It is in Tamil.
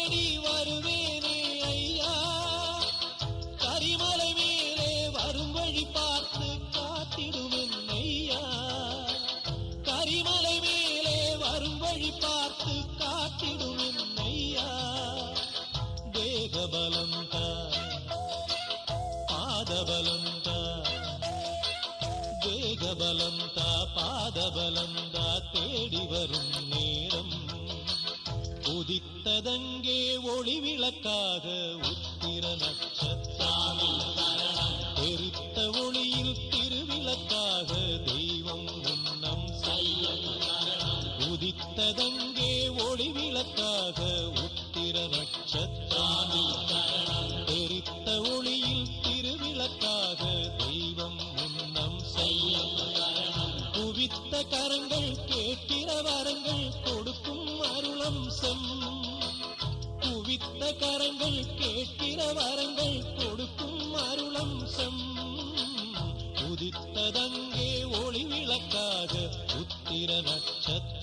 தேடி வருவேனே ஐயா, கரிமலை மேலே வரும் வழி பார்த்து காத்திடுவேன் ஐயா, கரிமலை மேலே வரும் வழி பார்த்து காத்திடுவேன் ஐயா. தேகபலம் தா, பாதபலம் தா, தேகபலம் தா, பாதபலம் தா, தேடி வரும் நேரம் உதித்ததங்கே ஒளி விளக்காக உத்திர நட்சத்திரம், எரித்த ஒளியில் திருவிளக்காக தெய்வம் முன்னம் செல்லும். உதித்ததங்கே ஒளி விளக்காக உத்திர நட்சத்திரம், எரித்த ஒளியில் திருவிளக்காக தெய்வம் முன்னம் செல்லும். குவித்த கரங்கள் கேட்கிற வரங்கள் கொடுக்கும் அருளம்சம், குவித்த கரங்கள் கேட்கிற வரங்கள் கொடுக்கும் அருளம்சம். உதித்ததங்கே ஒளி விளக்காக உத்திர நட்சத்திரம்.